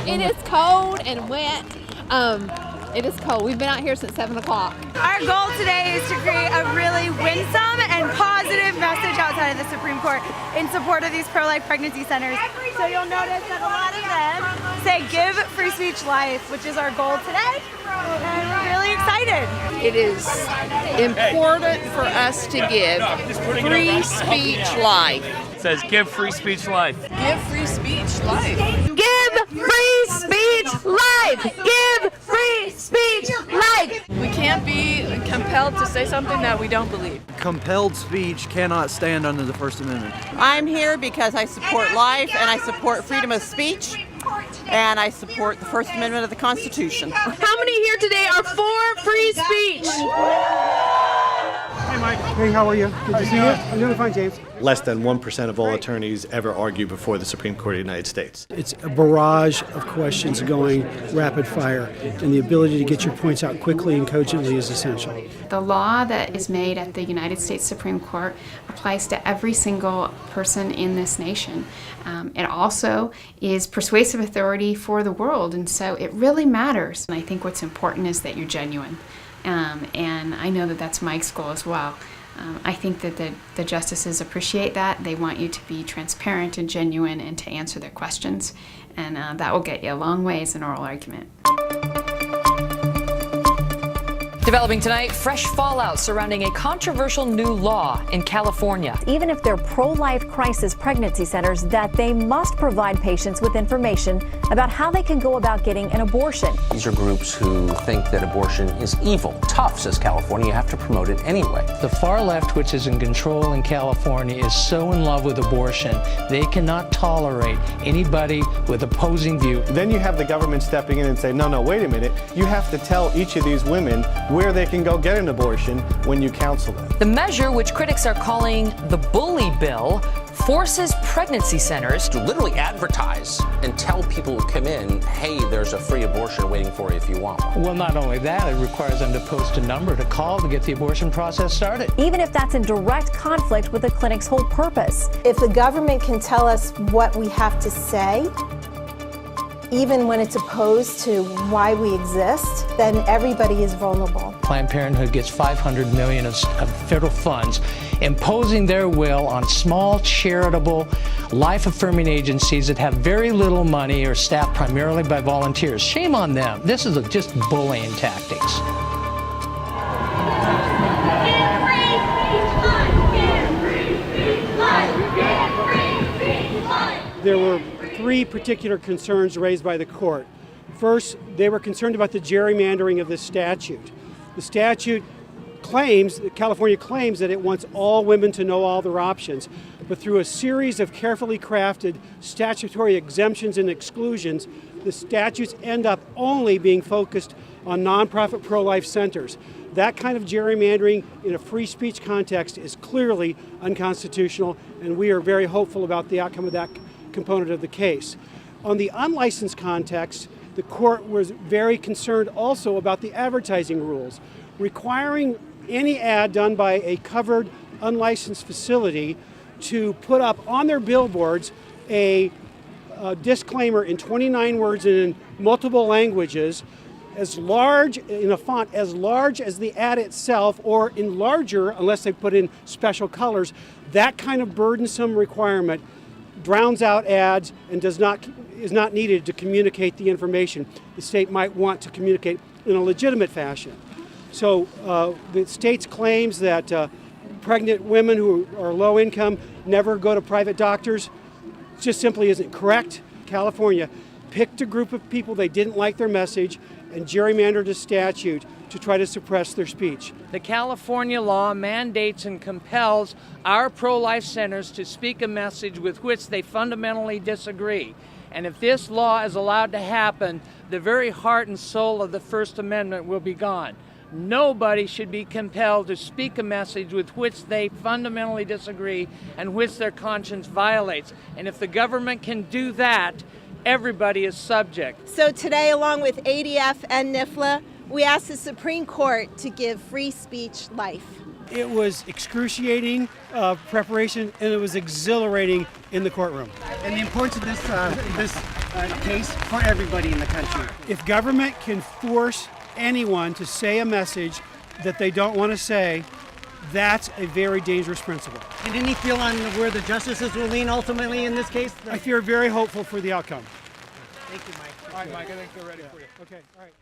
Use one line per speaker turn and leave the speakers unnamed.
It is cold and wet. It is cold. We've been out here since 7 o'clock.
Our goal today is to create a really winsome and positive message outside of the Supreme Court in support of these pro-life pregnancy centers. So you'll notice that a lot of them say give free speech life, which is our goal today. And we're really excited.
It is important for us to give free speech life.
It says give free speech life.
Give free speech life.
Give free speech life! Give free speech life!
We can't be compelled to say something that we don't believe.
Compelled speech cannot stand under the First Amendment.
I'm here because I support life and I support freedom of speech and I support the First Amendment of the Constitution.
How many here today are for free speech?
Hey, Mike. Hey, how are you? Good to see you. I'm doing fine, James.
Less than 1% of all attorneys ever argue before the Supreme Court of the United States.
It's a barrage of questions going rapid fire, and the ability to get your points out quickly and cogently is essential.
The law that is made at the United States Supreme Court applies to every single person in this nation. It also is persuasive authority for the world, and so it really matters. And I think what's important is that you're genuine. And I know that that's Mike's goal as well. I think that the justices appreciate that. They want you to be transparent and genuine and to answer their questions. And that will get you a long ways in oral argument.
Developing tonight, fresh fallout surrounding a controversial new law in California.
Even if they're pro-life crisis pregnancy centers, that they must provide patients with information about how they can go about getting an abortion.
These are groups who think that abortion is evil. Tough, says California, you have to promote it anyway.
The far left, which is in control in California, is so in love with abortion, they cannot tolerate anybody with opposing view.
Then you have the government stepping in and say, no, wait a minute. You have to tell each of these women where they can go get an abortion when you counsel them.
The measure, which critics are calling the bully bill, forces pregnancy centers
to literally advertise and tell people who come in, hey, there's a free abortion waiting for you if you want one.
Well, not only that, it requires them to post a number to call to get the abortion process started.
Even if that's in direct conflict with the clinic's whole purpose.
If the government can tell us what we have to say, even when it's opposed to why we exist, then everybody is vulnerable.
Planned Parenthood gets $500 million of federal funds, imposing their will on small, charitable, life-affirming agencies that have very little money or staffed primarily by volunteers. Shame on them. This is just bullying tactics.
There were three particular concerns raised by the court. First, they were concerned about the gerrymandering of this statute. The statute claims, California claims that it wants all women to know all their options, but through a series of carefully crafted statutory exemptions and exclusions, the statutes end up only being focused on nonprofit pro-life centers. That kind of gerrymandering in a free speech context is clearly unconstitutional, and we are very hopeful about the outcome of that component of the case. On the unlicensed context, the court was very concerned also about the advertising rules, requiring any ad done by a covered unlicensed facility to put up on their billboards a disclaimer in 29 words and in multiple languages, as large, in a font as large as the ad itself, or in larger unless they put in special colors. That kind of burdensome requirement drowns out ads and is not needed to communicate the information the state might want to communicate in a legitimate fashion. So the state's claims that pregnant women who are low income never go to private doctors just simply isn't correct. California picked a group of people, they didn't like their message, and gerrymandered a statute to try to suppress their speech.
The California law mandates and compels our pro-life centers to speak a message with which they fundamentally disagree. And if this law is allowed to happen, the very heart and soul of the First Amendment will be gone. Nobody should be compelled to speak a message with which they fundamentally disagree and which their conscience violates. And if the government can do that, everybody is subject.
So today, along with ADF and NIFLA, we ask the Supreme Court to give free speech life.
It was excruciating preparation, and it was exhilarating in the courtroom.
And the importance of this case for everybody in the country.
If government can force anyone to say a message that they don't want to say, that's a very dangerous principle.
And any feel on where the justices will lean ultimately in this case?
I feel very hopeful for the outcome.
Thank you, Mike.
All right, Mike, I think they're ready for you. Okay, all right.